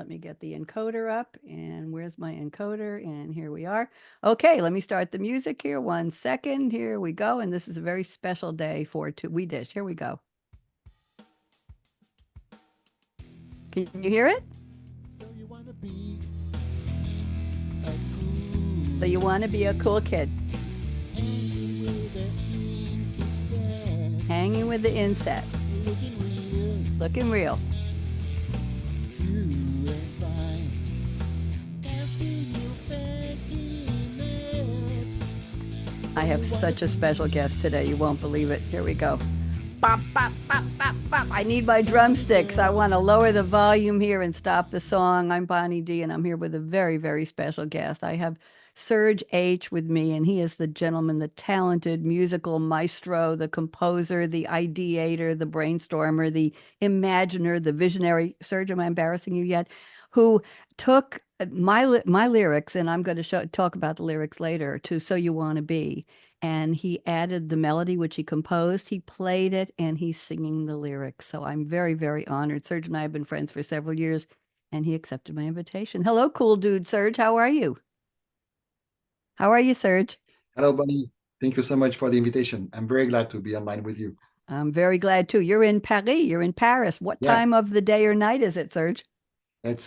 Let me get the encoder up. And where's my encoder? And here we are. Okay, let me start the music here. 1 second. Here we go. And this is a very special day for We Dish. Here we go. Can you hear it? So you want to be a cool kid. Hanging with the inset. Looking real. I have such a special guest today. You won't believe it. Here we go. Bop, bop, bop, bop, bop. I need my drumsticks. I want to lower the volume here and stop the song. I'm Bonnie D, and I'm here with a very, very special guest. I have Serge H with me, and he is the gentleman, the talented musical maestro, the composer, the ideator, the brainstormer, the imaginer, the visionary. Serge, am I embarrassing you yet? Who took my lyrics, and I'm going to talk about the lyrics later, to So You Want to Be. And he added the melody, which he composed. He played it, and he's singing the lyrics. So I'm very, very honored. Serge and I have been friends for several years, and he accepted my invitation. Hello, cool dude, Serge. How are you? How are you, Serge? Hello, Bonnie. Thank you so much for the invitation. I'm very glad to be online with you. I'm very glad too. You're in Paris. You're in Paris. What Yeah, time of the day or night is it, Serge? it's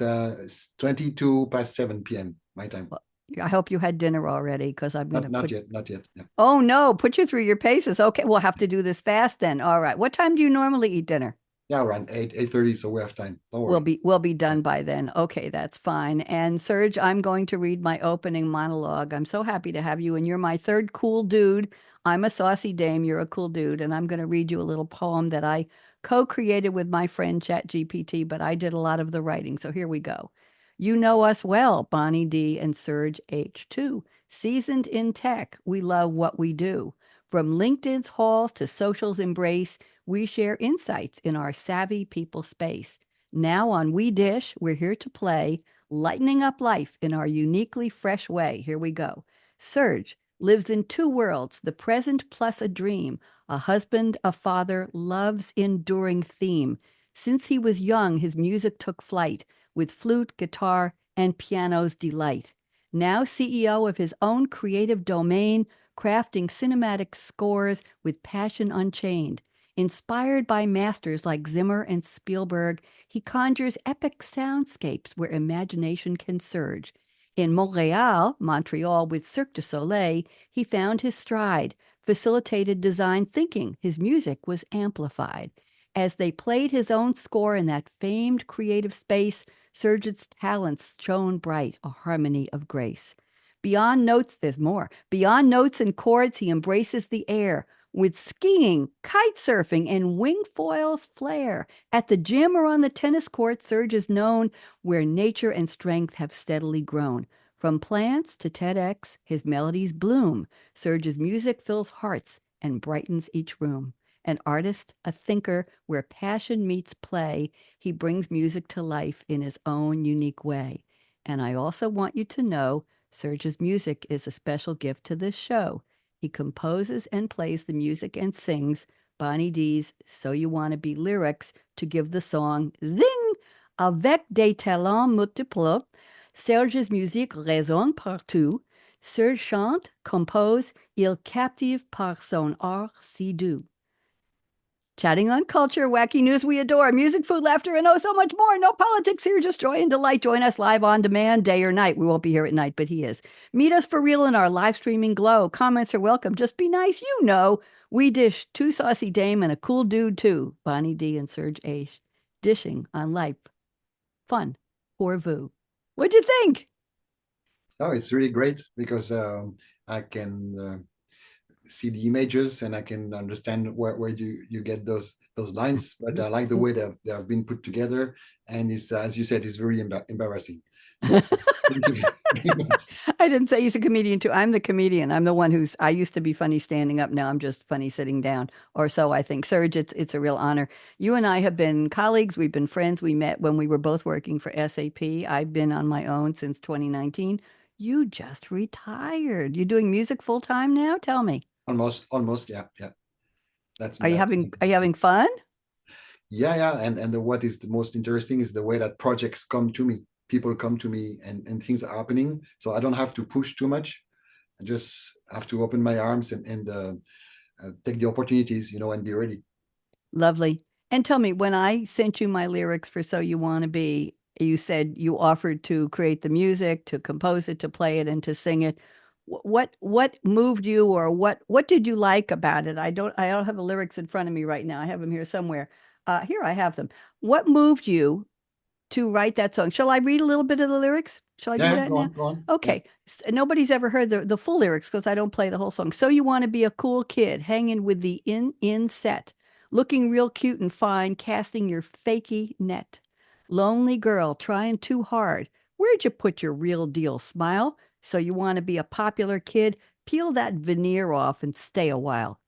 22 past 7 p.m. my time. Well, I hope you had dinner already because I'm going to Not put. yet, not yet. Yeah, Oh, no, put you through your paces. Okay, we'll have to do this fast then. All right. What time do you normally eat dinner? yeah, around 8:30, so we have time. Don't We'll worry. be done by then. Okay, that's fine. And Serge, I'm going to read my opening monologue. I'm so happy to have you, and you're my third cool dude. I'm a saucy dame, you're a cool dude, and I'm going to read you a little poem that I co-created with my friend ChatGPT, but I did a lot of the writing. So here we go. You know us well, Bonnie D and Serge H too. Seasoned in tech, we love what we do. From LinkedIn's halls to social's embrace, we share insights in our savvy people space. Now on We Dish, we're here to play, lightening up life in our uniquely fresh way. Here we go. Serge lives in two worlds, the present plus a dream, a husband, a father, love's enduring theme. Since he was young, his music took flight with flute, guitar, and piano's delight. Now CEO of his own creative domain, crafting cinematic scores with passion unchained. Inspired by masters like Zimmer and Spielberg, he conjures epic soundscapes where imagination can surge. In Montreal, with Cirque du Soleil, he found his stride, facilitated design thinking. His music was amplified. As they played his own score in that famed creative space, Serge's talents shone bright, a harmony of grace. Beyond notes, there's more. Beyond notes and chords, he embraces the air with skiing, kite surfing, and wing foils flair. At the gym or on the tennis court, Serge is known where nature and strength have steadily grown. From plants to TEDx, his melodies bloom. Serge's music fills hearts and brightens each room. An artist, a thinker, where passion meets play, he brings music to life in his own unique way. And I also want you to know Serge's music is a special gift to this show. He composes and plays the music and sings Bonnie D's So You Want to Be lyrics to give the song zing avec des talents multiples. Serge's musique résonne partout. Serge chante, compose, il captive par son art si doux. Chatting on culture, wacky news we adore, music, food, laughter, and oh, so much more. No politics here, just joy and delight. Join us live on demand, day or night. We won't be here at night, but he is. Meet us for real in our live streaming glow. Comments are welcome. Just be nice, you know. We dish two saucy dame and a cool dude too. Bonnie D and Serge H. Dishing on life. Fun. Pour vous. What'd you think? Oh, it's really great because I can see the images and I can understand where you get those lines. But I like the way they have been put together, and it's as you said, it's very embarrassing. So thank you very much. I didn't say he's a comedian too. I'm the comedian. I'm the one I used to be funny standing up. Now I'm just funny sitting down, or so I think. Serge, it's a real honor. You and I have been colleagues. We've been friends. We met when we were both working for SAP. I've been on my own since 2019. You just retired. You doing music full time now? Tell me. Almost, yeah, yeah. That's Are you that. having fun? Yeah, yeah. And what is the most interesting is the way that projects come to me. people come to me and things are happening. So I don't have to push too much. I just have to open my arms and take the opportunities, and be ready. Lovely. And tell me, when I sent you my lyrics for So You Want to Be, you said you offered to create the music, to compose it, to play it, and to sing it. What moved you, or what did you like about it? I don't have the lyrics in front of me right now. I have them here somewhere. Here I have them. What moved you to write that song? Shall I read a little bit of the lyrics? Shall I do Yeah, that now? go on. Yeah. Okay. Nobody's ever heard the full lyrics because I don't play the whole song. So you want to be a cool kid, hanging with the in set, looking real cute and fine, casting your fakey net. Lonely girl, trying too hard. Where'd you put your real deal smile? So you want to be a popular kid? Peel that veneer off and stay a while.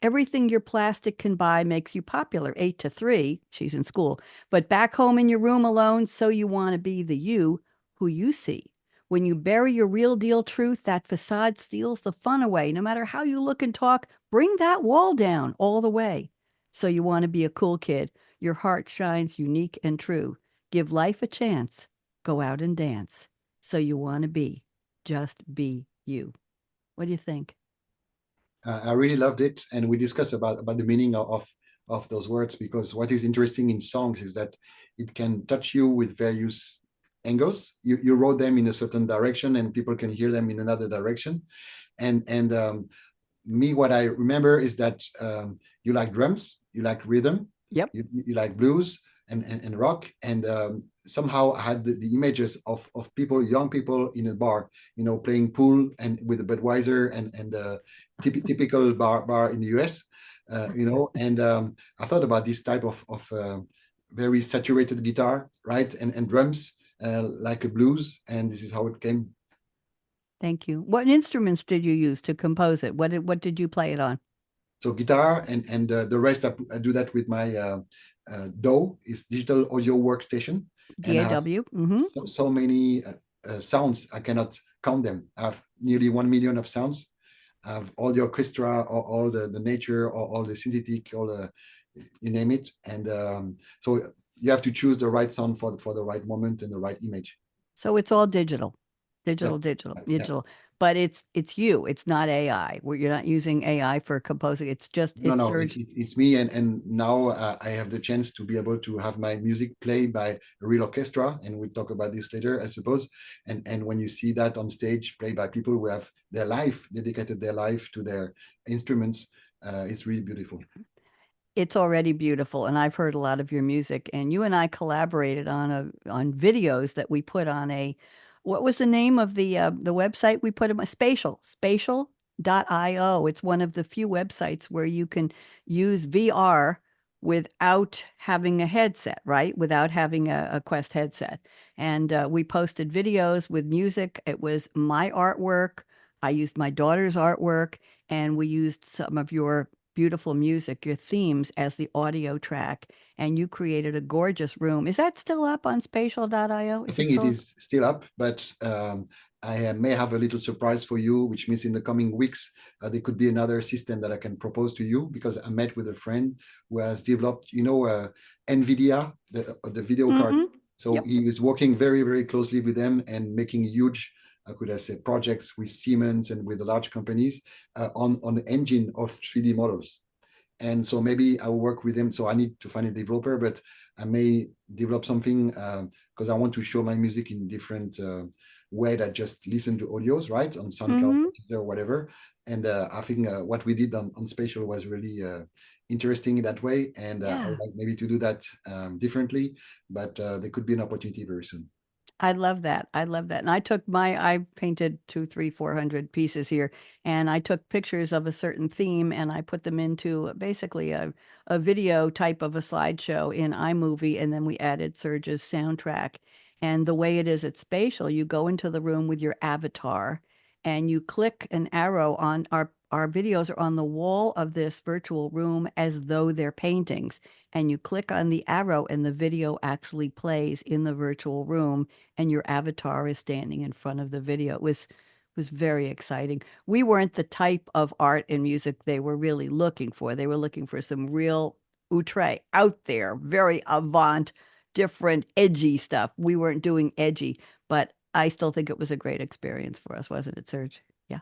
Everything your plastic can buy makes you popular. 8 to 3, she's in school. But back home in your room alone, so you want to be the you who you see. When you bury your real deal truth, that facade steals the fun away. No matter how you look and talk, bring that wall down all the way. So you want to be a cool kid. Your heart shines unique and true. Give life a chance. Go out and dance. So you want to be. Just be you. What do you think? I really loved it, and we discussed about the meaning of those words, because what is interesting in songs is that it can touch you with various angles. You wrote them in a certain direction, and people can hear them in another direction. And me, what I remember is that you like drums, you like rhythm, Yep. you like blues and rock, and somehow I had the images of people, young people in a bar, playing pool and with a Budweiser and typical bar in the US, and I thought about this type of very saturated guitar, right, and drums, like a blues, and this is how it came. Thank you. What instruments did you use to compose it? What did you play it on? So guitar and the rest I do that with my DAW, is digital audio workstation, and I have DAW. Mm-hmm. so many sounds I cannot count them. I have nearly 1 million of sounds. I have all the orchestra, all the nature, all the synthetic, all the, you name it, and so you have to choose the right sound for the right moment and the right image. So it's all digital, Yeah, digital, digital, yeah. digital. But it's you. It's not AI. Where you're not using AI for composing. It's just No, it's no, Serge. it's me, and now I have the chance to be able to have my music played by a real orchestra, and we'll talk about this later, I suppose. And when you see that on stage, played by people who have their life, dedicated their life to their instruments, it's really beautiful. It's already beautiful, and I've heard a lot of your music. And you and I collaborated on videos that we put on a, what was the name of the website we put them? Spatial.io. It's one of the few websites where you can use VR without having a headset, right? Without having a Quest headset. And we posted videos with music. It was my artwork. I used my daughter's artwork, and we used some of your beautiful music, your themes, as the audio track, and you created a gorgeous room. Is that still up on spatial.io? I Is it think it still? is still up, but I may have a little surprise for you, which means in the coming weeks, there could be another system that I can propose to you, because I met with a friend who has developed, NVIDIA, the video card. Mm-hmm. So Yep. he was working very, very closely with them and making huge, could I say, projects with Siemens and with the large companies on the engine of 3D models. And so maybe I'll work with them. So I need to find a developer, but I may develop something because I want to show my music in different way that just listen to audios, right, on SoundCloud Mm-hmm. or whatever. And I think what we did on Spatial was really interesting in that way. And I Yeah. would like maybe to do that differently, but there could be an opportunity very soon. I love that. I love that. And I painted 2, 3, 400 pieces here, and I took pictures of a certain theme and I put them into basically a video type of a slideshow in iMovie. And then we added Serge's soundtrack. And the way it is at Spatial, you go into the room with your avatar and you click an arrow on our videos are on the wall of this virtual room as though they're paintings. And you click on the arrow and the video actually plays in the virtual room and your avatar is standing in front of the video. It was very exciting. We weren't the type of art and music they were really looking for. They were looking for some real outre out there, very avant, different edgy stuff. We weren't doing edgy, but I still think it was a great experience for us, wasn't it, Serge? Yeah.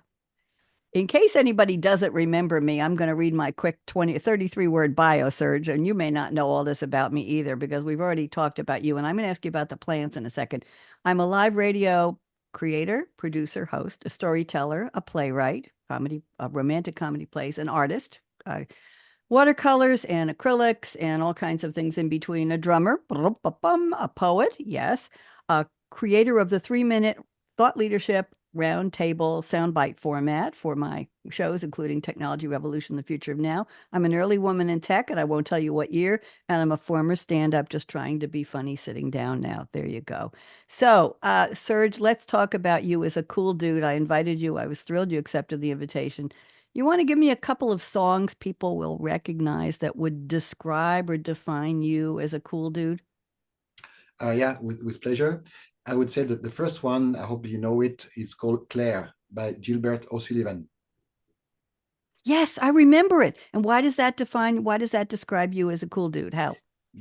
In case anybody doesn't remember me, I'm going to read my quick 33-word bio, Serge, and you may not know all this about me either because we've already talked about you, and I'm going to ask you about the plants in a second. I'm a live radio creator, producer, host, a storyteller, a playwright, romantic comedy plays, an artist, watercolors and acrylics and all kinds of things in between, a drummer, a poet, yes, a creator of the 3-minute thought leadership roundtable soundbite format for my shows, including Technology Revolution, The Future of Now. I'm an early woman in tech, and I won't tell you what year. And I'm a former stand-up, just trying to be funny sitting down now. There you go. So, Serge, let's talk about you as a cool dude. I invited you. I was thrilled you accepted the invitation. You want to give me a couple of songs people will recognize that would describe or define you as a cool dude? Yeah, with pleasure. I would say that the first one, I hope you know it, is called Claire by Gilbert O'Sullivan. Yes, I remember it. And why does that describe you as a cool dude? How?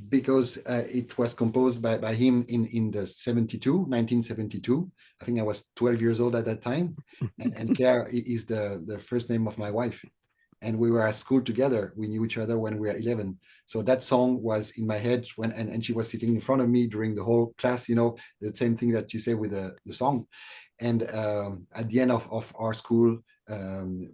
Because it was composed by him in the 1972. I think I was 12 years old at that time. And Claire is the first name of my wife. And we were at school together. We knew each other when we were 11. So that song was in my head and she was sitting in front of me during the whole class, you know, the same thing that you say with the song. And at the end of our school,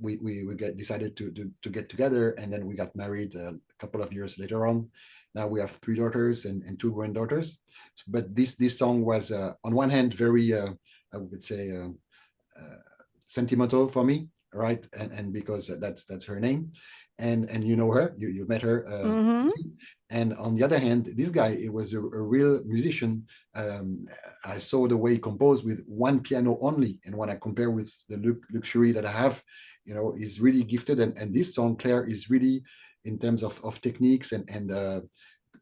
we decided to get together, and then we got married a couple of years later on. Now we have 3 daughters and 2 granddaughters. But this song was on one hand very, I would say, sentimental for me, right? And because that's her name, and you know her, you met her. Mm-hmm. And on the other hand, this guy, it was a real musician. I saw the way he composed with one piano only, and when I compare with the luxury that I have, you know, he's really gifted. And this song, Claire, is really in terms of techniques and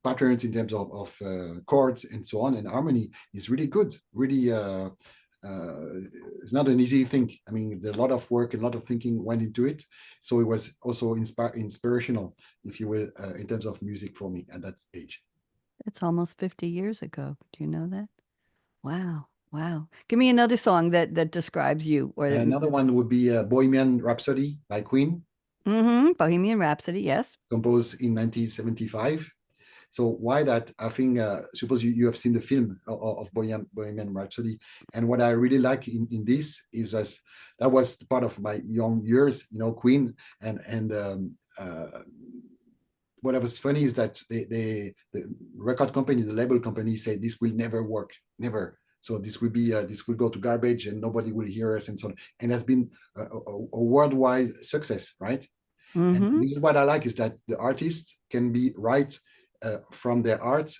patterns, in terms of chords and so on, and harmony, is really good. Really, it's not an easy thing. I mean, there's a lot of work and a lot of thinking went into it. So it was also inspirational, if you will, in terms of music for me at that age. It's almost 50 years ago. Do you know that? Wow. Wow. Give me another song that describes you or that. Another one would be Bohemian Rhapsody by Queen, Mm-hmm. Bohemian Rhapsody, yes. composed in 1975. So why that? I think, suppose you have seen the film of Bohemian Rhapsody. And what I really like in this is that was part of my young years, you know, Queen. And what was funny is that the record company, the label company said this will never work, never. So this will go to garbage and nobody will hear us and so on. And has been a worldwide success, right? And Mm-hmm. this is what I like, is that the artists can be right from their art,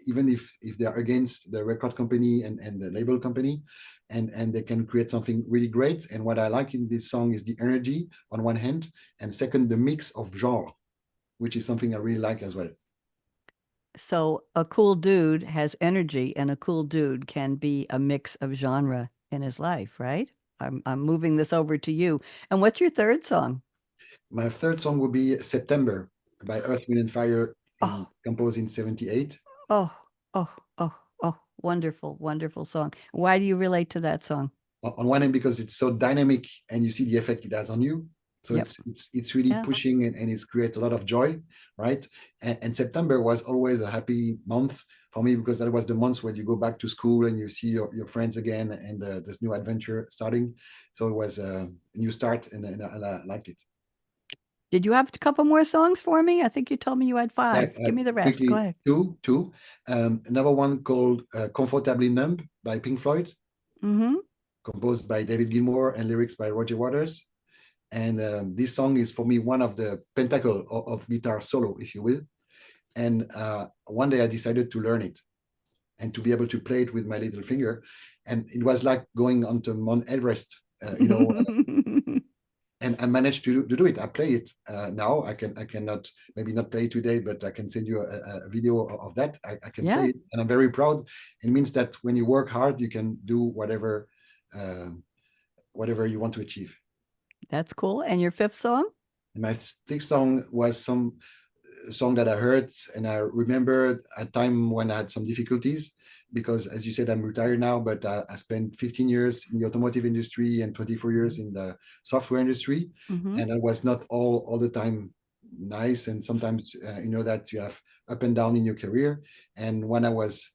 even if they're against the record company and the label company, and they can create something really great. And what I like in this song is the energy on one hand, and second, the mix of genre, which is something I really like as well. So a cool dude has energy, and a cool dude can be a mix of genre in his life, right? I'm moving this over to you. And what's your third song? My third song would be September by Earth, Wind and Fire, Oh, composed in 78. oh, oh, oh, oh, wonderful, wonderful song. Why do you relate to that song? On one hand, because it's so dynamic and you see the effect it has on you. So Yep. it's really Yeah. pushing, and it's create a lot of joy, right? And September was always a happy month for me, because that was the month when you go back to school and you see your friends again, and this new adventure starting. So it was a new start, and I liked it. Did you have a couple more songs for me? I think you told me you had Yeah, 5. Give me the rest. Go quickly, ahead. two. Another one called "Comfortably Numb" by Pink Floyd, Mm-hmm. composed by David Gilmour and lyrics by Roger Waters. And this song is for me one of the pentacle of guitar solo, if you will. And one day I decided to learn it and to be able to play it with my little finger. And it was like going onto Mount Everest, you know. And I managed to do it. I play it now. I cannot, maybe not play it today, but I can send you a video of that. I can Yeah, play it, and I'm very proud. It means that when you work hard, you can do uh, whatever you want to achieve. that's cool. And your fifth song? And my sixth song was song that I heard, and I remember a time when I had some difficulties because, as you said, I'm retired now, but I spent 15 years in the automotive industry and 24 years in the software industry, Mm-hmm. and it was not all the time nice. And sometimes you know that you have up and down in your career. And when I was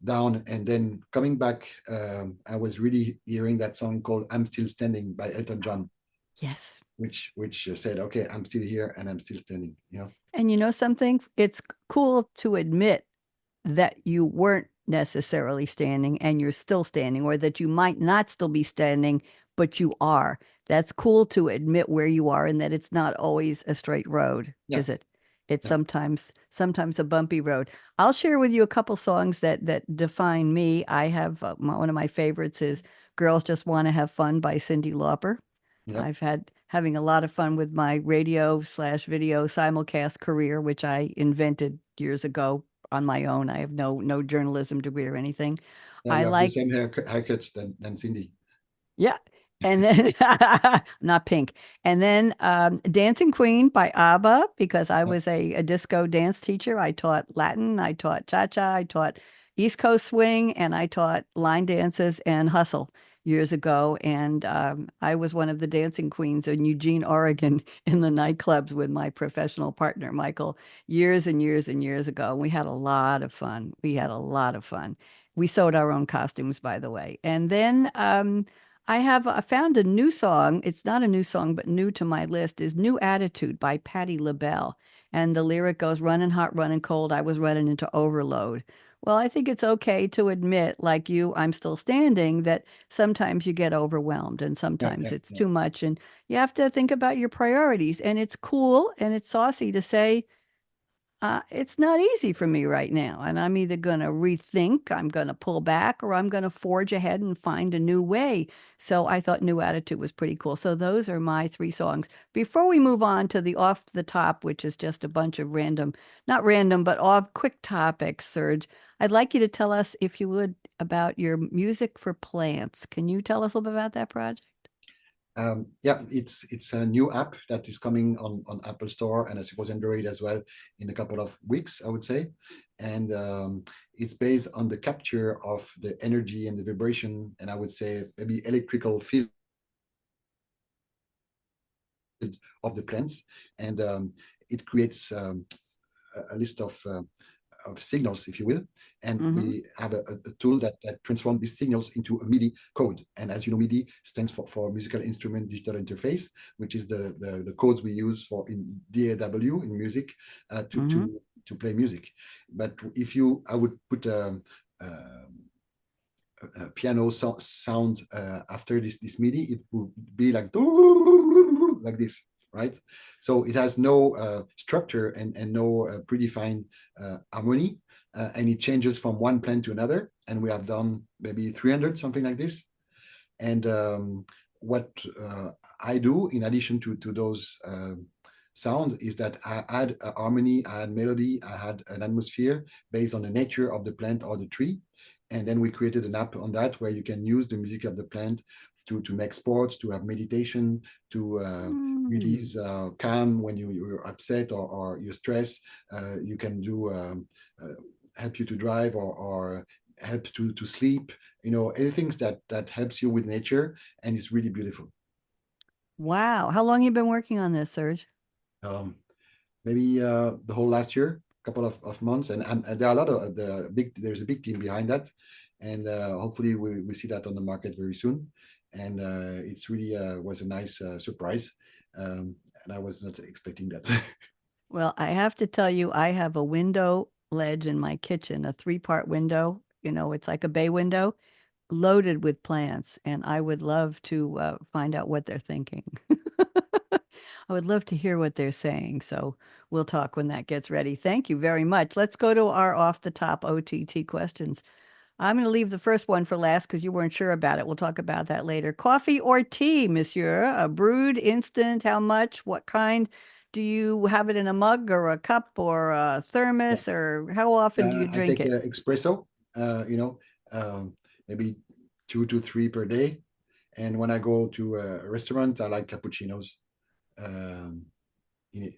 down and then coming back, I was really hearing that song called "I'm Still Standing" by Elton John, Yes. which said, "Okay, I'm still here and I'm still standing." And you know something? It's cool to admit that you weren't necessarily standing and you're still standing, or that you might not still be standing, but you are. That's cool to admit where you are and that it's not always a straight road, Yeah, is it? It's yeah, sometimes a bumpy road. I'll share with you a couple songs that define me. I have one of my favorites is "Girls Just Want to Have Fun" by Cyndi Lauper. yeah. I've had having a lot of fun with my radio/video simulcast career, which I invented years ago on my own. I have no journalism degree or anything. Yeah, I you have the like, same haircut than Cindy. yeah. And then not pink. And then Dancing Queen by ABBA, because I Yeah, was a disco dance teacher. I taught Latin, I taught cha-cha, I taught East Coast swing, and I taught line dances and hustle years ago. And I was one of the dancing queens in Eugene, Oregon, in the nightclubs with my professional partner, Michael, years and years and years ago. We had a lot of fun. We had a lot of fun. We sewed our own costumes, by the way. And then I found a new song. It's not a new song, but new to my list is "New Attitude" by Patti LaBelle. And the lyric goes, "Running hot, running cold, I was running into overload." Well, I think it's okay to admit, like you, I'm still standing, that sometimes you get overwhelmed and yeah, sometimes yeah, it's yeah. too much. And you have to think about your priorities. And it's cool and it's saucy to say, it's not easy for me right now, and I'm either going to rethink, I'm going to pull back, or I'm going to forge ahead and find a new way. So I thought New Attitude was pretty cool. So those are my three songs. Before we move on to the off the top, which is just a bunch of random, not random, but off quick topics, Serge, I'd like you to tell us, if you would, about your music for plants. Can you tell us a little bit about that project? Yeah, it's a new app that is coming on Apple Store and I suppose Android as well in a couple of weeks, I would say. And it's based on the capture of the energy and the vibration, and I would say maybe electrical field of the plants. And it creates a list of signals, if you will, and Mm-hmm. we have a tool that transforms these signals into a MIDI code. And as you know, MIDI stands for Musical Instrument Digital Interface, which is the codes we use for in DAW in music to Mm-hmm. to play music. But if you, I would put piano sound after this MIDI, it would be like this, right? So it has no structure and no predefined harmony, and it changes from one plant to another. And we have done maybe 300, something like this. And what I do in addition to those sound is that I add a harmony, I add melody, I had an atmosphere based on the nature of the plant or the tree. And then we created an app on that where you can use the music of the plant to make sports, to have meditation, to Mm. release calm when you're upset or you're stressed. You can do help you to drive or help to sleep. You know, anything that helps you with nature, and it's really beautiful. Wow. How long you been working on this, Serge? Um, Maybe the whole last year, couple of months, and there are a lot of there's a big team behind that, and hopefully we see that on the market very soon. And it's really was a nice surprise, and I was not expecting that. Well, I have to tell you, I have a window ledge in my kitchen, a three-part window. You know, it's like a bay window loaded with plants, and I would love to find out what they're thinking. I would love to hear what they're saying. So we'll talk when that gets ready. Thank you very much. Let's go to our off the top OTT questions. I'm going to leave the first one for last because you weren't sure about it. We'll talk about that later. Coffee or tea, monsieur? A brewed, instant, how much? What kind? Do you have it in a mug or a cup or a Yeah, thermos, or how often do you I drink take it? espresso. You know, maybe 2 to 3 per day. And when I go to a restaurant, I like cappuccinos,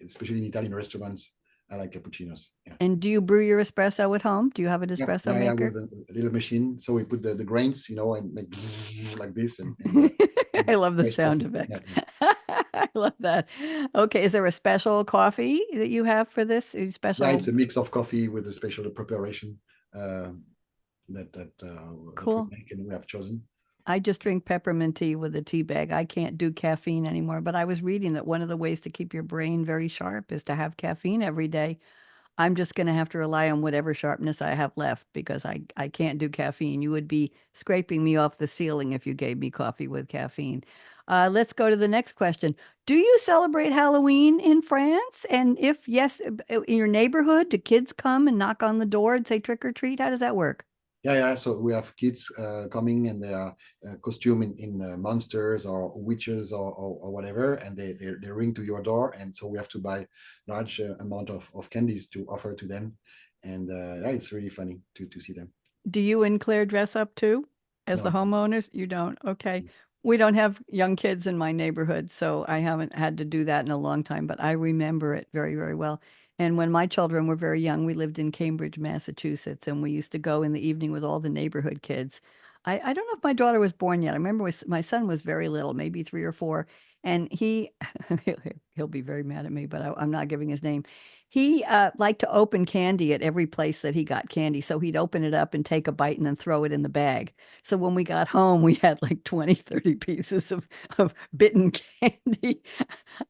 especially in Italian restaurants. I like cappuccinos. Yeah. And do you brew your espresso at home? Do you have an Yeah, espresso yeah, yeah, with maker? a little machine. So we put the grains, and make like this, I love the fresh sound coffee. Yeah, effects. yeah. I love that. Okay, is there a special coffee that you have for this? A Yeah, it's special, a mix of coffee with a special preparation uh, that we cool. make and we have chosen. I just drink peppermint tea with a tea bag. I can't do caffeine anymore, but I was reading that one of the ways to keep your brain very sharp is to have caffeine every day. I'm just going to have to rely on whatever sharpness I have left because I can't do caffeine. You would be scraping me off the ceiling if you gave me coffee with caffeine. Let's go to the next question. Do you celebrate Halloween in France? And if yes, in your neighborhood, do kids come and knock on the door and say trick or treat? How does that work? Yeah, yeah. So we have kids coming and they are costumed in monsters or witches or whatever, and they ring to your door, and so we have to buy large amount of candies to offer to them, and yeah, it's really funny to see them. Do you and Claire dress up too as No, the no. homeowners? You don't? Okay. We don't have young kids in my neighborhood, so I haven't had to do that in a long time, but I remember it very, very well. And when my children were very young, we lived in Cambridge, Massachusetts, and we used to go in the evening with all the neighborhood kids. I don't know if my daughter was born yet. I remember my son was very little, maybe 3 or 4, and he'll, he'll be very mad at me, but I'm not giving his name. He liked to open candy at every place that he got candy. So he'd open it up and take a bite and then throw it in the bag. So when we got home, we had like 20, 30 pieces of bitten candy.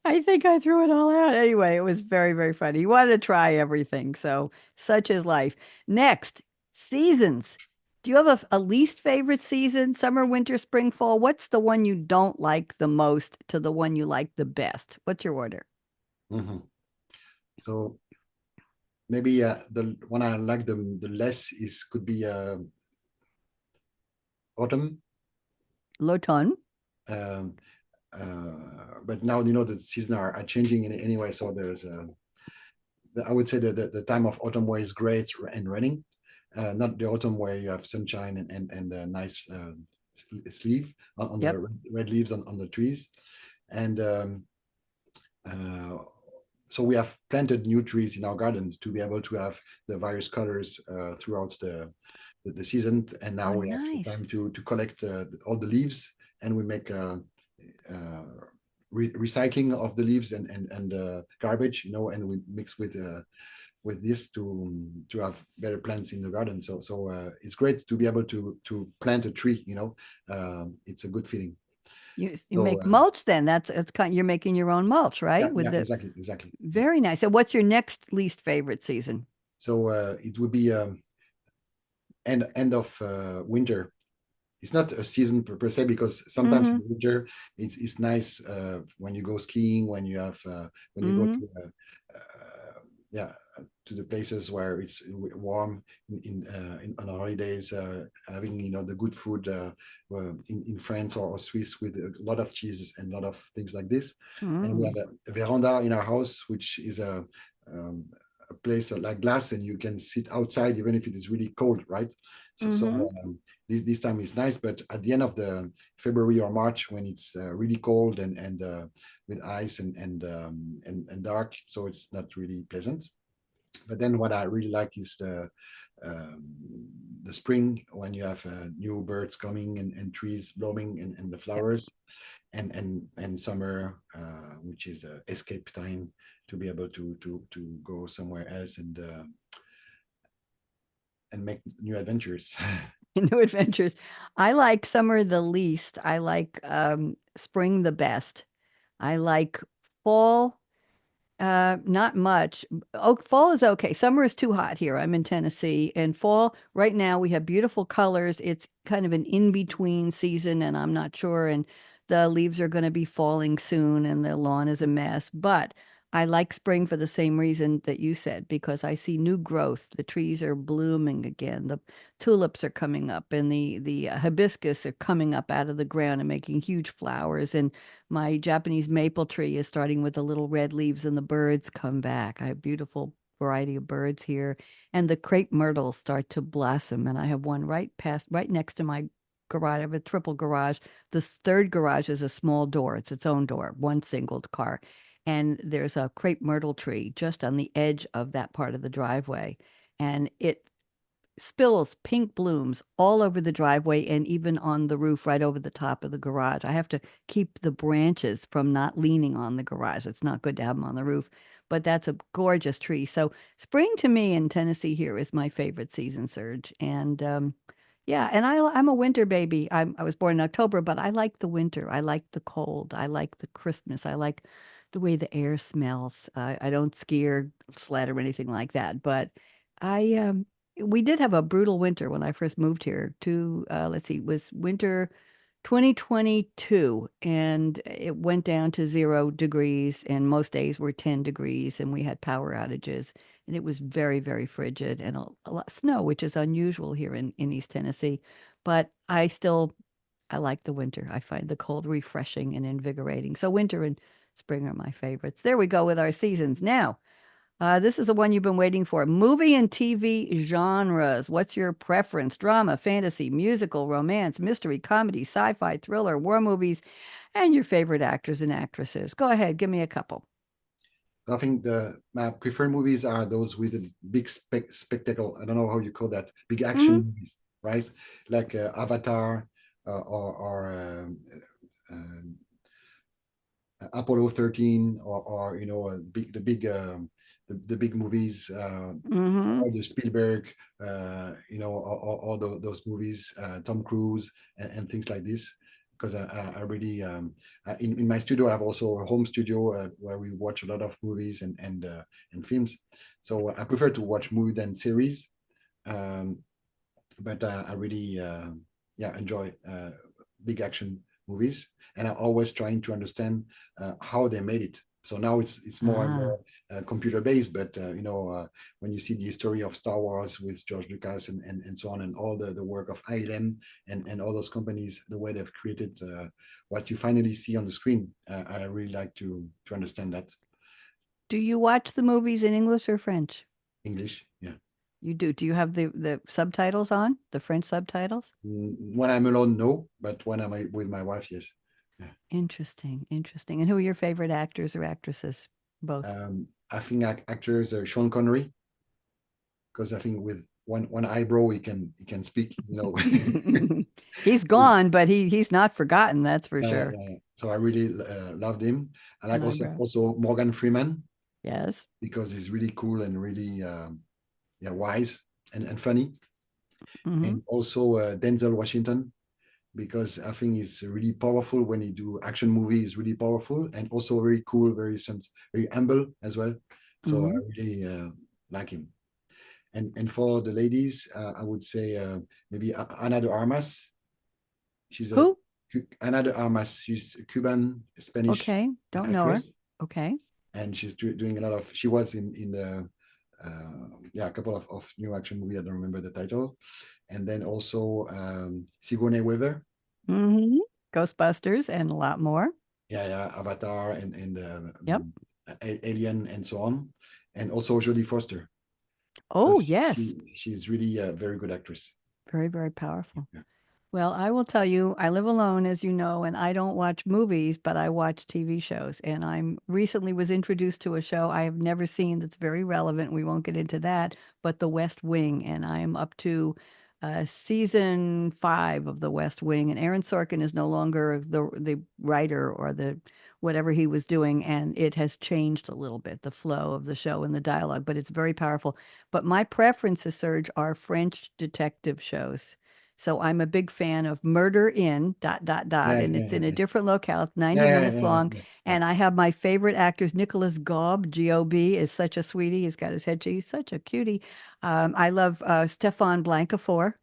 I think I threw it all out. Anyway, it was very, very funny. He wanted to try everything. So such is life. Next, seasons. Do you have a least favorite season? Summer, winter, spring, fall? What's the one you don't like the most to the one you like the best? What's your order? Mhm. So maybe the one I like the less is could be autumn. L'automne. Um, but now the season are changing anyway. So there's I would say the time of autumn where it's gray and raining, not the autumn where you have sunshine and a nice sleeve on the Yep. red leaves on the trees. And uh, so we have planted new trees in our garden to be able to have the various colors throughout the season. And now Oh, we have nice. time to collect all the leaves, and we make uh, recycling of the leaves and garbage, and we mix with this to have better plants in the garden. So it's great to be able to plant a tree. It's a good feeling. You So make mulch then. That's kind you're making your own mulch, yeah, right? With yeah, the exactly. Yeah. very nice. And what's your next least favorite season? So it would be end of winter. It's not a season per se because sometimes in Mm-hmm. the winter it's nice when you go skiing, when you go Mm-hmm. to yeah to the places where it's warm on holidays, having the good food in France or Swiss with a lot of cheese and a lot of things like this. And we Mm. have a veranda in our house, which is um, a place like glass, and you can sit outside even if it is really cold, right? So Mm-hmm. this time is nice, but at the end of the February or March when it's really cold and with ice and dark, so it's not really pleasant. But then what I really like is um, the spring when you have new birds coming and trees blooming and the Yep. flowers, and summer, which is escape time to be able to go somewhere else and make new adventures. New adventures. I like summer the least. I like spring the best. I like fall. Not much. Oh, fall is okay. Summer is too hot here. I'm in Tennessee. And fall, right now, we have beautiful colors. It's kind of an in-between season, and I'm not sure. And the leaves are going to be falling soon, and the lawn is a mess. But I like spring for the same reason that you said, because I see new growth. The trees are blooming again. The tulips are coming up, and the hibiscus are coming up out of the ground and making huge flowers. And my Japanese maple tree is starting with the little red leaves and the birds come back. I have beautiful variety of birds here. And the crepe myrtles start to blossom. And I have one right next to my garage. I have a triple garage. The third garage is a small door. It's its own door, one single car. and there's a crepe myrtle tree just on the edge of that part of the driveway. And it spills pink blooms all over the driveway and even on the roof right over the top of the garage. I have to keep the branches from not leaning on the garage. It's not good to have them on the roof, but that's a gorgeous tree. So spring to me in Tennessee here is my favorite season, Serge. And yeah, and I'm a winter baby. I was born in October, but I like the winter. I like the cold. I like the crispness. I like the way the air smells. I don't ski or sled or anything like that, but I we did have a brutal winter when I first moved here to let's see, it was winter 2022, and it went down to 0 degrees, and most days were 10 degrees, and we had power outages, and it was very, very frigid and a lot of snow, which is unusual here in East Tennessee. But I like the winter. I find the cold refreshing and invigorating. So winter and spring are my favorites. There we go with our seasons. Now, this is the one you've been waiting for. Movie and TV genres. What's your preference? Drama, fantasy, musical, romance, mystery, comedy, sci-fi, thriller, war movies, and your favorite actors and actresses. Go ahead, give me a couple. I think my preferred movies are those with a big spectacle. I don't know how you call that. Big action Hmm. movies, right? Like Avatar or Apollo 13 or the big movies Hmm. or the Spielberg, all those movies, Tom Cruise and things like this. Because I really in my studio I have also a home studio where we watch a lot of movies and films. So I prefer to watch movie than series, um, but I really enjoy big action movies, and I'm always trying to understand how they made it. So now it's more and Ah. more computer based, but when you see the history of Star Wars with George Lucas and so on, and all the work of ILM and all those companies, the way they've created what you finally see on the screen, I really like to understand that. Do you watch the movies in English or French? English, yeah. You do. Do you have the subtitles on, the French subtitles? When I'm alone, no, but when I'm with my wife, yes. Yeah. Interesting, interesting. And who are your favorite actors or actresses? Both. I think actors Sean Connery, because I think with one eyebrow he can speak. He's He's- gone, but he's not forgotten, that's for sure. yeah. So I really loved him. I An like eyebrow. also Morgan Freeman Yes. because he's really cool and really wise and funny. Hmm. And also Denzel Washington because I think he's really powerful when he do action movie. He's really powerful and also very cool, very humble as well. So I Hmm. really like him. And for the ladies, I would say maybe Ana de Armas. She's a Who? Ana de Armas. She's a Cuban Spanish Okay. Don't know actress, her. Okay. and she's doing a lot of. She was in the a couple of new action movie. I don't remember the title, and then also Sigourney Weaver. Hmm. Ghostbusters and a lot more. Avatar and Yep. Alien and so on, and also Jodie Foster Oh, because yes. she's really a very good actress. Very, very powerful. Yeah. Well, I will tell you, I live alone, as you know, and I don't watch movies, but I watch TV shows. And I'm recently was introduced to a show I have never seen that's very relevant. We won't get into that, but The West Wing, and I am up to season 5 of The West Wing. And Aaron Sorkin is no longer the writer or the whatever he was doing, and it has changed a little bit, the flow of the show and the dialogue, but it's very powerful. But my preferences, Serge, are French detective shows. So I'm a big fan of Murder in dot dot dot, Yeah, and yeah, it's yeah, in a yeah, different locale, it's yeah, 90 yeah, minutes yeah, yeah, long. yeah, yeah. And I have my favorite actors. Nicholas Gob, G-O-B, is such a sweetie. He's got his head cheese, he's such a cutie. I love Stefan Blancafor,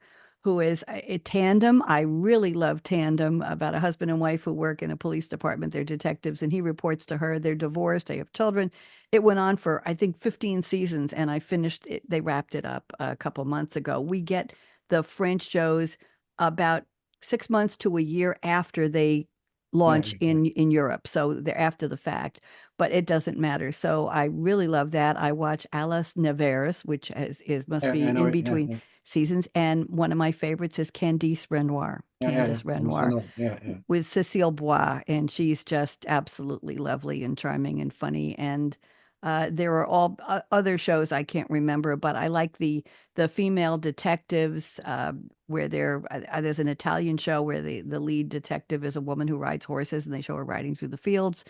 who is a tandem. I really love Tandem about a husband and wife who work in a police department. They're detectives, and he reports to her. They're divorced. They have children. It went on for, I think, 15 seasons, and I finished it. They wrapped it up a couple months ago. We get the French shows about 6 months to a year after they Yeah, launch in Europe. So they're after the fact, but it doesn't matter. So I really love that. I watch Alice Nevers, which is must yeah, be I know in it. Yeah, between yeah, seasons. And one of my favorites is Candice Renoir. yeah, yeah, yeah. Candice Miss Renoir Renaud. Yeah, yeah. with Cecile Bois, and she's just absolutely lovely and charming and funny. And there are all other shows I can't remember, but I like the female detectives where there's an Italian show where the lead detective is a woman who rides horses, and they show her riding through the fields.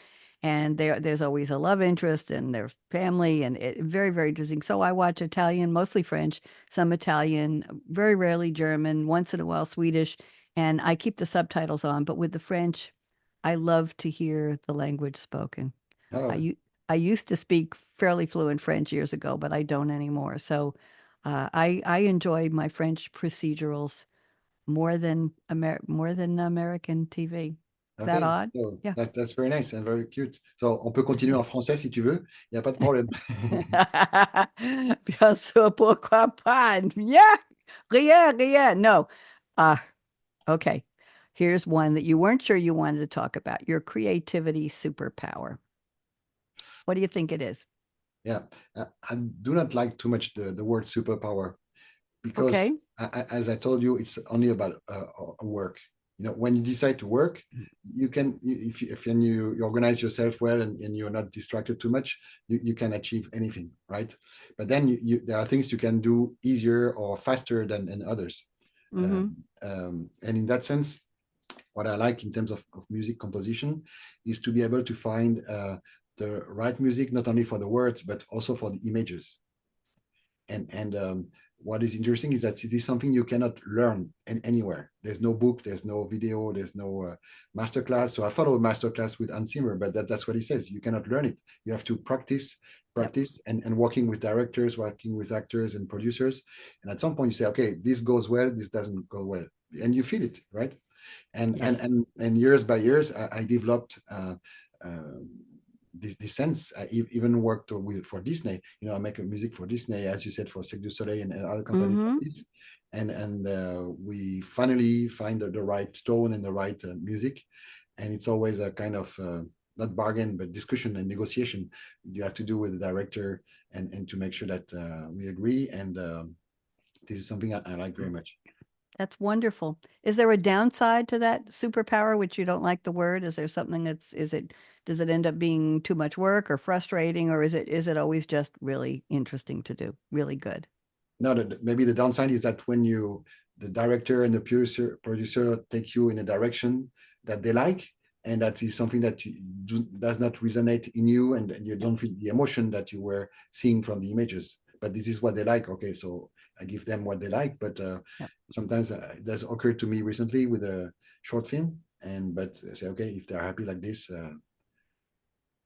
And there's always a love interest and their family, and very, very interesting. So I watch Italian, mostly French, some Italian, very rarely German, once in a while Swedish, and I keep the subtitles on. But with the French, I love to hear the language spoken. I Oh, u- I used to speak fairly fluent French years ago, but I don't anymore. So I enjoy my French procedurals more than American TV. Is that okay. odd? So Yeah. that's very nice and very cute. So, on peut continuer en français si tu veux. Il n'y a pas de problème. Bien sûr, pourquoi pas? Yeah, rien, rien. No. Uh, okay. Here's one that you weren't sure you wanted to talk about, your creativity superpower. What do you think it is? Yeah, I do not like too much the word superpower because, Okay. as I told you, it's only about work. You know, when you decide to work, you can, if you organize yourself well and you're not distracted too much, you can achieve anything, right? But then there are things you can do easier or faster than others. Mm-hmm. And in that sense, what I like in terms of music composition is to be able to find the right music, not only for the words, but also for the images. And what is interesting is that it is something you cannot learn anywhere. There's no book, there's no video, there's no masterclass. So I follow a masterclass with Hans Zimmer, but that's what he says. You cannot learn it. You have to practice, Yep. practice, and working with directors, working with actors and producers. And at some point you say, okay, this goes well, this doesn't go well, and you feel it, right? Yes. And years by years, I developed uh, this sense. I even worked with for Disney. You know, I make music for Disney, as you said, for Cirque du Soleil and other companies like Mm-hmm. this. And we finally find the right tone and the right music. And it's always a kind of not bargain, but discussion and negotiation you have to do with the director and to make sure that we agree. And this is something I like very much. That's wonderful. Is there a downside to that superpower, which you don't like the word? Is there something does it end up being too much work or frustrating, or is it always just really interesting to do, really good? No, maybe the downside is that when the director and the producer take you in a direction that they like, and that is something that does not resonate in you, and you Yep. don't feel the emotion that you were seeing from the images. But this is what they like. Okay, so I give them what they like. But Yep. sometimes it has occurred to me recently with a short film, and but I say, okay, if they're happy like this,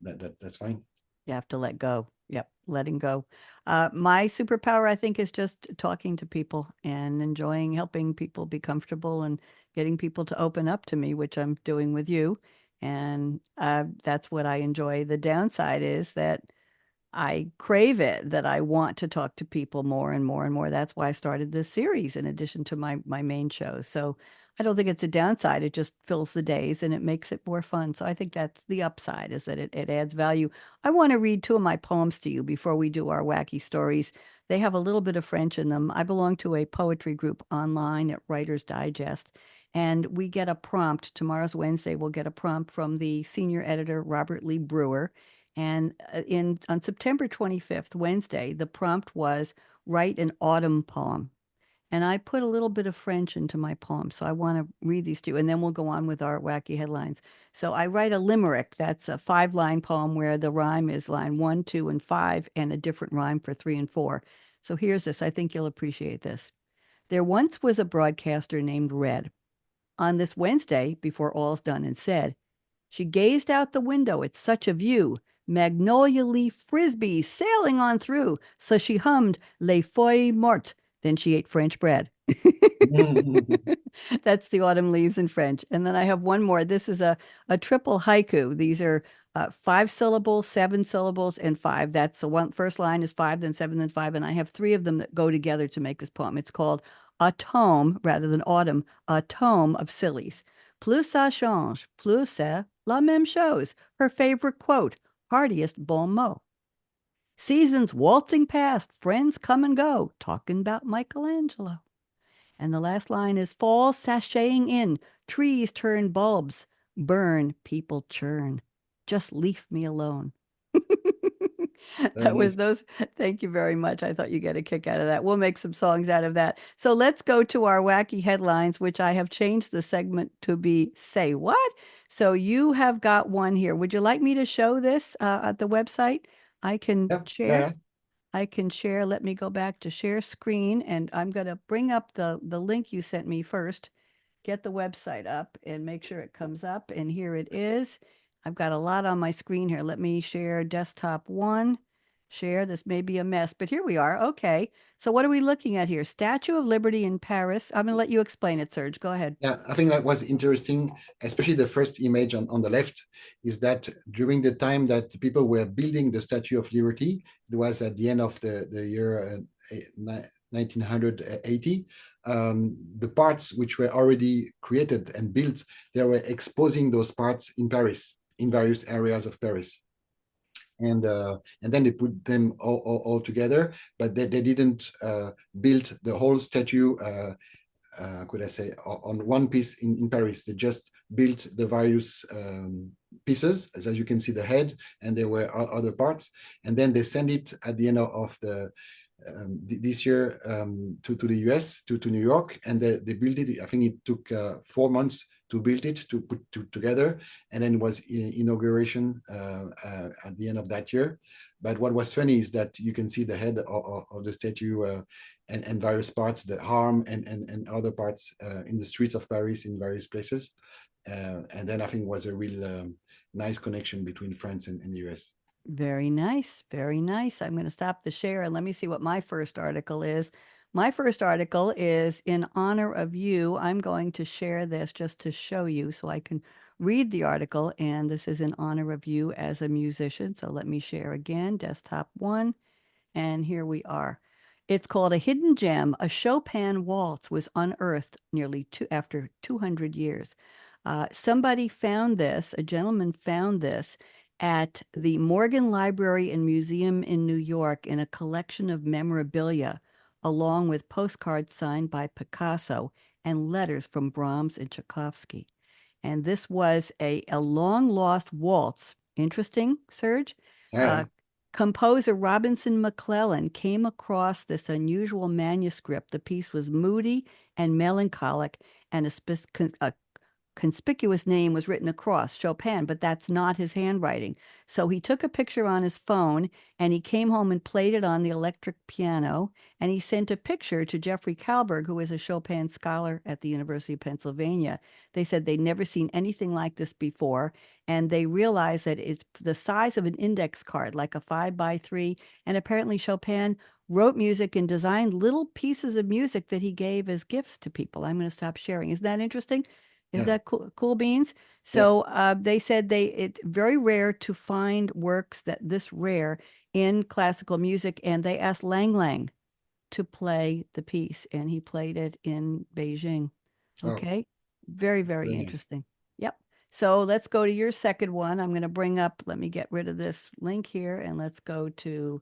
that's fine. You have to let go. Yep, letting go. My superpower, I think, is just talking to people and enjoying helping people be comfortable and getting people to open up to me, which I'm doing with you. And that's what I enjoy. The downside is that I crave it, that I want to talk to people more and more and more. That's why I started this series in addition to my main shows. So I don't think it's a downside. It just fills the days and it makes it more fun. So I think that's the upside, is that it adds value. I want to read two of my poems to you before we do our wacky stories. They have a little bit of French in them. I belong to a poetry group online at Writer's Digest, and we get a prompt. Tomorrow's Wednesday. We'll get a prompt from the senior editor, Robert Lee Brewer. And in on September 25th, Wednesday, the prompt was write an autumn poem. And I put a little bit of French into my poem. So I want to read these to you, and then we'll go on with our wacky headlines. So I write a limerick. That's a 5-line poem where the rhyme is line 1, 2, and 5, and a different rhyme for 3 and 4. So here's this. I think you'll appreciate this. There once was a broadcaster named Red. On this Wednesday, before all's done and said, she gazed out the window at such a view, magnolia leaf frisbees sailing on through. So she hummed Les Feuilles Mortes. Then she ate French bread. That's the autumn leaves in French. And then I have one more. This is a triple haiku. These are 5 syllables, 7 syllables, and 5. That's the one. First line is 5, then 7, then 5. And I have 3 of them that go together to make this poem. It's called A Tome, rather than Autumn, A Tome of Sillies. Plus ça change, plus c'est la même chose. Her favorite quote, heartiest bon mot. Seasons waltzing past, friends come and go, talking about Michelangelo. And the last line is fall sashaying in, trees turn bulbs, burn, people churn. Just leave me alone. Very That was nice. those. Thank you very much. I thought you get a kick out of that. We'll make some songs out of that. So let's go to our wacky headlines, which I have changed the segment to be Say What? So you have got one here. Would you like me to show this at the website? I can Yeah, yeah, share. yeah. I can share. Let me go back to share screen, and I'm going to bring up the link you sent me first, get the website up and make sure it comes up. And here it is. I've got a lot on my screen here. Let me share desktop one. Share. This may be a mess, but here we are. Okay. So what are we looking at here? Statue of Liberty in Paris. I'm going to let you explain it, Serge. Go ahead. Yeah, I think that was interesting, especially the first image on the left, is that during the time that people were building the Statue of Liberty, it was at the end of the year 1980, the parts which were already created and built, they were exposing those parts in Paris, in various areas of Paris. And then they put them all together, but they didn't build the whole statue could I say, on one piece in Paris. They just built the various pieces, as you can see, the head, and there were other parts. And then they send it at the end of this year to the US, to New York, and they built it. I think it took 4 months to build it, to put together, and then it was inauguration at the end of that year. But what was funny is that you can see the head of the statue and various parts, the arm and other parts in the streets of Paris in various places. And then I think was a real nice connection between France and the US. Very nice. Very nice. I'm going to stop the share and let me see what my first article is. My first article is in honor of you. I'm going to share this just to show you so I can read the article. And this is in honor of you as a musician. So let me share again, desktop one. And here we are. It's called A Hidden Gem. A Chopin waltz was unearthed after 200 years. Somebody found this, a gentleman found this at the Morgan Library and Museum in New York in a collection of memorabilia, along with postcards signed by Picasso and letters from Brahms and Tchaikovsky. And this was a long lost waltz. Interesting, Serge? Yeah, Uh, Composer Robinson McClellan came across this unusual manuscript. The piece was moody and melancholic, and a conspicuous name was written across, Chopin, but that's not his handwriting. So he took a picture on his phone and he came home and played it on the electric piano. And he sent a picture to Jeffrey Kalberg, who is a Chopin scholar at the University of Pennsylvania. They said they'd never seen anything like this before. And they realized that it's the size of an index card, like a 5x3. And apparently Chopin wrote music and designed little pieces of music that he gave as gifts to people. I'm going to stop sharing. Isn't that interesting? Isn't yeah, that cool beans? yeah. So they said it's very rare to find works that this rare in classical music, and they asked Lang Lang to play the piece, and he played it in Beijing. Oh, Okay, very, very very nice. interesting. Yep. So let's go to your second one. I'm going to bring up, let me get rid of this link here, and let's go to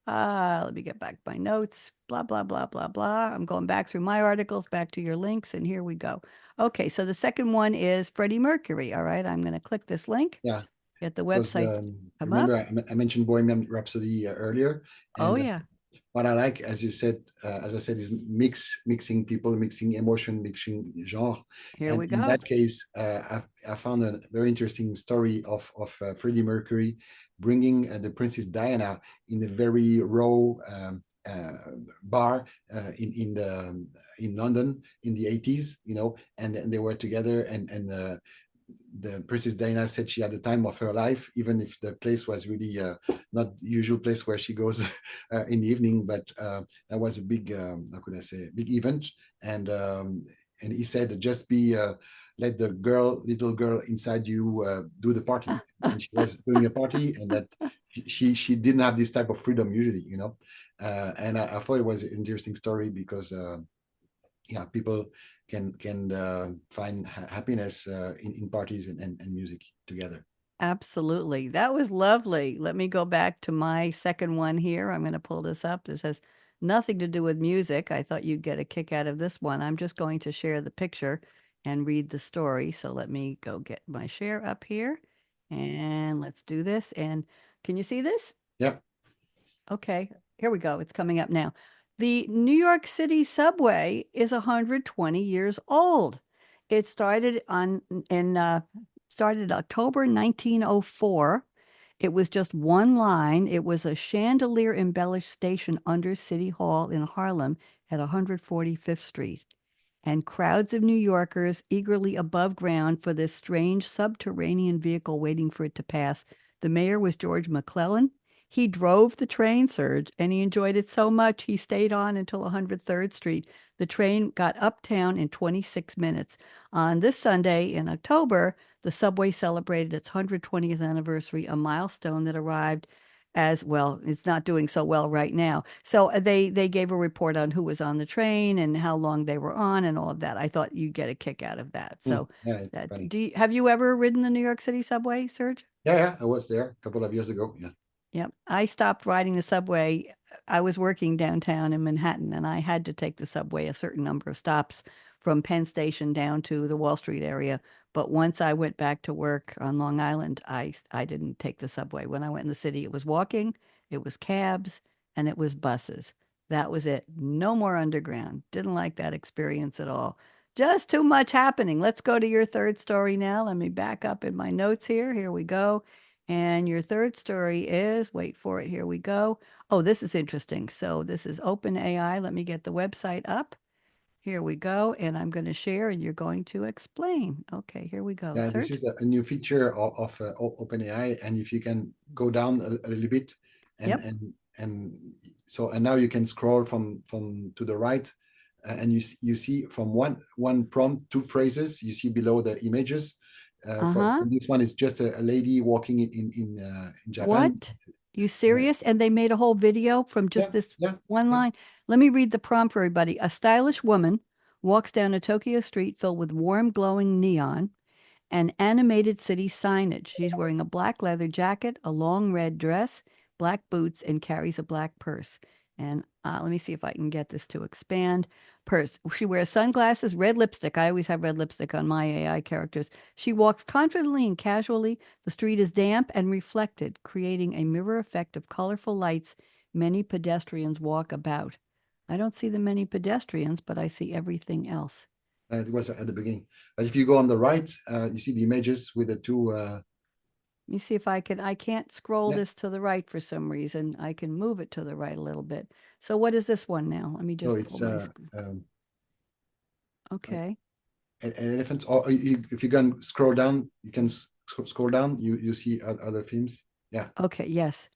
let me get back my notes. Blah, blah, blah, blah, blah. I'm going back through my articles, back to your links, and here we go. Okay, so the second one is Freddie Mercury. All right, I'm going to click this link, Yeah, get the because website to come remember up. I mentioned Bohemian Rhapsody earlier, Oh, and yeah, what I like, as you said, as I said, is mixing people, mixing emotion, mixing genre. here And we in go. that case, I found a very interesting story of Freddie Mercury bringing the Princess Diana in a very raw bar in London in the 80s, and they were together and the Princess Diana said she had the time of her life, even if the place was really not the usual place where she goes in the evening. But that was a big, how could I say, big event. And he said, just be, let the little girl inside you do the party. And she was doing a party, and that she didn't have this type of freedom usually. And I thought it was an interesting story because yeah, people can find happiness in parties and music together. Absolutely. That was lovely. Let me go back to my second one here. I'm going to pull this up. This has nothing to do with music. I thought you'd get a kick out of this one. I'm just going to share the picture and read the story. So let me go get my share up here and let's do this. And can you see this? Yeah. Okay, here we go. It's coming up now. The New York City subway is 120 years old. It started on in started October 1904. It was just one line. It was a chandelier embellished station under City Hall in Harlem at 145th Street, and crowds of New Yorkers eagerly above ground for this strange subterranean vehicle waiting for it to pass. The mayor was George McClellan. He drove the train, Serge, and he enjoyed it so much he stayed on until 103rd Street. The train got uptown in 26 minutes. On this Sunday in October, the subway celebrated its 120th anniversary, a milestone that arrived as well. It's not doing so well right now. So they gave a report on who was on the train and how long they were on and all of that. I thought you'd get a kick out of that. So Yeah, it's that funny. have you ever ridden the New York City subway, Serge? Yeah, yeah, I was there a couple of years ago. Yeah. Yep. I stopped riding the subway. I was working downtown in Manhattan and I had to take the subway a certain number of stops from Penn Station down to the Wall Street area. But once I went back to work on Long Island, I didn't take the subway. When I went in the city, it was walking, it was cabs, and it was buses. That was it. No more underground. Didn't like that experience at all. Just too much happening. Let's go to your third story now. Let me back up in my notes here. Here we go. And your third story is, wait for it, here we go. Oh, this is interesting. So this is OpenAI. Let me get the website up. Here we go. And I'm going to share and you're going to explain. Okay, here we go. Yeah, this Search. is a new feature of OpenAI, and if you can go down a little bit, and Yep. and and and now you can scroll from to the right, and you see from one prompt, two phrases. You see below the images. Uh-huh. For this one, it's just a lady walking in Japan. What? You Yeah, serious? And they made a whole video from just yeah, this yeah, one yeah. line. Let me read the prompt for everybody. A stylish woman walks down a Tokyo street filled with warm, glowing neon and animated city signage. She's wearing a black leather jacket, a long red dress, black boots, and carries a black purse. And let me see if I can get this to expand. Purse. She wears sunglasses, red lipstick. I always have red lipstick on my AI characters. She walks confidently and casually. The street is damp and reflected, creating a mirror effect of colorful lights. Many pedestrians walk about. I don't see the many pedestrians, but I see everything else. It was at the beginning. But if you go on the right, you see the images with the two. Let me see if I can. I can't scroll Yeah. this to the right for some reason. I can move it to the right a little bit. So what is this one now? Let me So just pull it's my. Okay. an elephant. Or if you can scroll down, you can scroll down. You see other films. Yeah, Okay. Yes.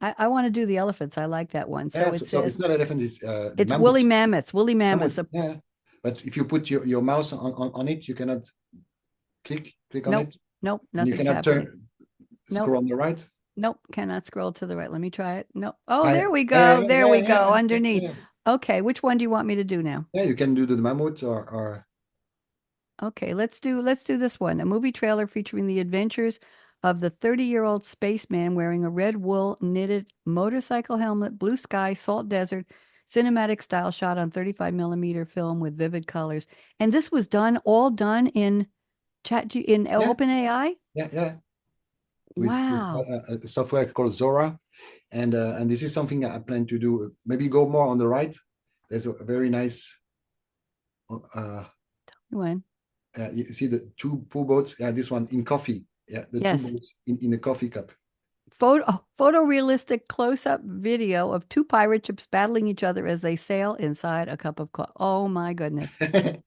I want to do the elephants. I like that one. So yeah. it So says it's not elephant. It's it's woolly mammoth. mammoths. Woolly mammoths. Mammoth. Yeah. But if you put your mouse on it, you cannot click on Nope. it, Nope. and you Nothing's cannot happening. turn Nope. scroll on the right. Nope. Cannot scroll to the right. Let me try it. Nope. Oh, I there we yeah go. yeah There yeah we yeah go. yeah Underneath. yeah. Okay. Which one do you want me to do now? Yeah, you can do the mammoth or Okay, let's do this one. A movie trailer featuring the adventures of the 30-year-old spaceman wearing a red wool knitted motorcycle helmet, blue sky, salt desert, cinematic style shot on 35 millimeter film with vivid colors. And this was all done in yeah OpenAI? yeah with Wow. a software called Zora, and this is something I plan to do. Maybe go more on the right. There's a very nice. Uh, When? you see the two boats. Yeah, this one in coffee. Yeah, the two Yes. boats in a coffee cup. Photorealistic close-up video of two pirate ships battling each other as they sail inside a cup of coffee. Oh my goodness. Isn't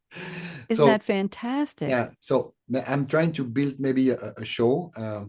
So that fantastic? yeah, so I'm trying to build maybe a show. Uh,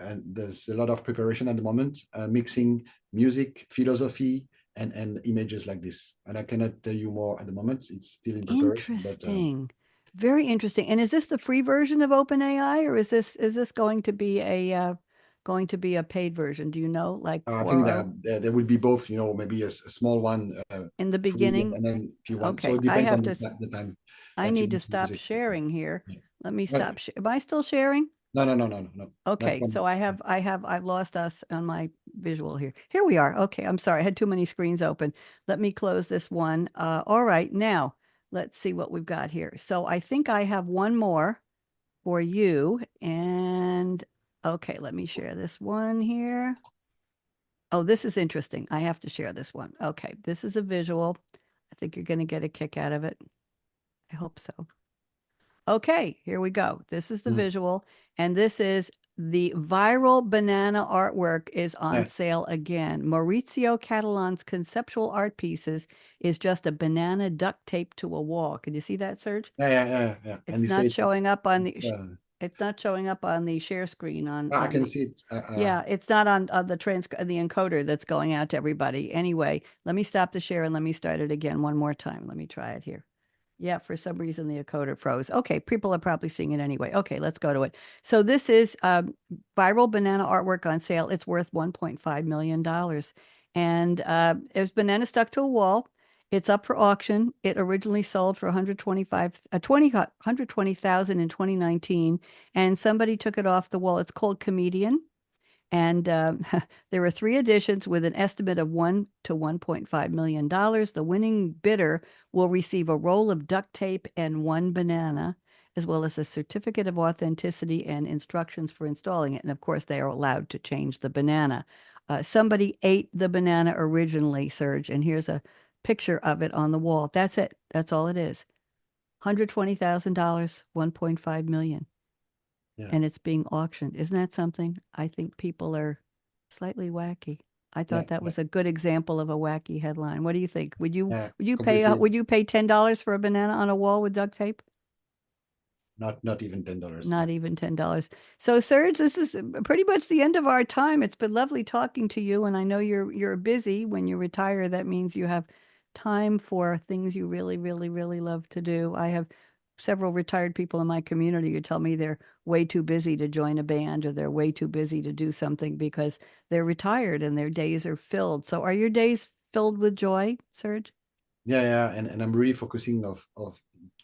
and there's a lot of preparation at the moment, mixing music, philosophy, and images like this. And I cannot tell you more at the moment. It's still in preparation, but Interesting. Very interesting. And is this the free version of OpenAI or is this going to be a going to be a paid version? Do you know, like I think that 4.0 there will be both, maybe a small one in the free, beginning? and then if you want. So Okay, it depends on the time I that you need to need to use stop it. sharing here. Yeah. Let me Well, stop. Am I still sharing? no, no, no, no, no, no. Not Okay, one. so I've lost us on my visual here. Here we are. Okay, I'm sorry. I had too many screens open. Let me close this one. All right, now let's see what we've got here. So I think I have one more for you. And okay, let me share this one here. Oh, this is interesting. I have to share this one. Okay, this is a visual. I think you're going to get a kick out of it. I hope so. Okay, here we go. This is the Mm. visual, and this is the viral banana artwork is on Yeah, sale again. Maurizio Catalan's conceptual art pieces is just a banana duct taped to a wall. Can you see that, Serge? yeah. And It's they say not it's, showing up on the uh, it's not showing up on the share screen I on can the see it. yeah, it's not on the encoder that's going out to everybody. Anyway, let me stop the share and let me start it again one more time. Let me try it here. Yeah, for some reason the encoder froze. Okay, people are probably seeing it anyway. Okay, let's go to it. So this is viral banana artwork on sale. It's worth $1.5 million. And it's banana stuck to a wall. It's up for auction. It originally sold for 120,000 in 2019, and somebody took it off the wall. It's called Comedian. And there are three editions with an estimate of $1 to $1.5 million. The winning bidder will receive a roll of duct tape and one banana, as well as a certificate of authenticity and instructions for installing it. And of course, they are allowed to change the banana. Somebody ate the banana originally, Serge, and here's a picture of it on the wall. That's it. That's all it is. $120,000, 1.5 million, Yeah, and it's being auctioned. Isn't that something? I think people are slightly wacky. I yeah, thought that yeah, was a good example of a wacky headline. What do you think? yeah. Would Completely. you pay $10 for a banana on a wall with duct tape? Not even $10. Not No. even $10. So Serge, this is pretty much the end of our time. It's been lovely talking to you, and I know you're busy. When you retire, that means you have time for things you really, really, really love to do. I have several retired people in my community who tell me they're way too busy to join a band, or they're way too busy to do something because they're retired and their days are filled. So are your days filled with joy, Serge? Yeah, and I'm really focusing of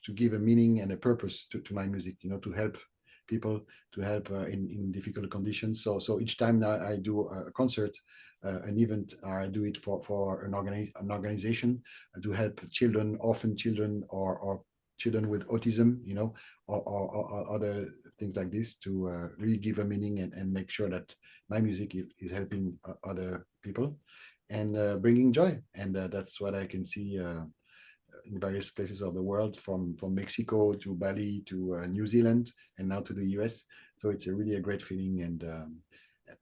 to give a meaning and a purpose to my music, to help people, to help in difficult conditions. So each time that I do a concert, an event, I do it for an organization to help children, orphan children, or children with autism, or other things like this, to really give a meaning and make sure that my music is helping other people and bringing joy. And that's what I can see in various places of the world, from Mexico to Bali to New Zealand and now to the US. So it's really a great feeling. And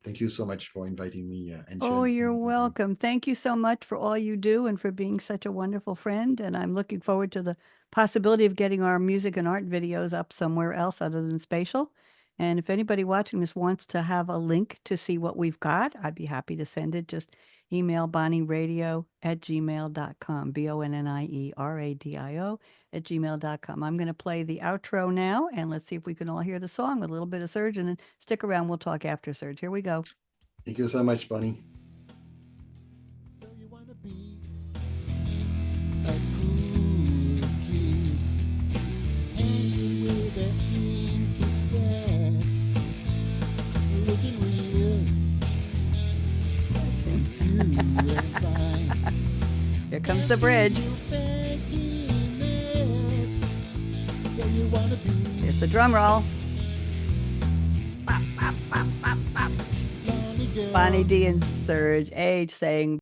thank you so much for inviting me and Oh, sharing. you're welcome. Thank you so much for all you do and for being such a wonderful friend. And I'm looking forward to the possibility of getting our music and art videos up somewhere else other than Spatial. And if anybody watching this wants to have a link to see what we've got, I'd be happy to send it. Just email bonnieradio@gmail.com, BONNIERADIO@gmail.com. I'm going to play the outro now, and let's see if we can all hear the song with a little bit of Serge. And then stick around. We'll talk after Serge. Here we go. Thank you so much, Bonnie. So you wanna be a cool kid, hanging with an ink set, looking real cool and fine. Here comes the bridge. You faking it. So you wanna be Here's the drum roll. lonely girl. Bonnie D and Serge H saying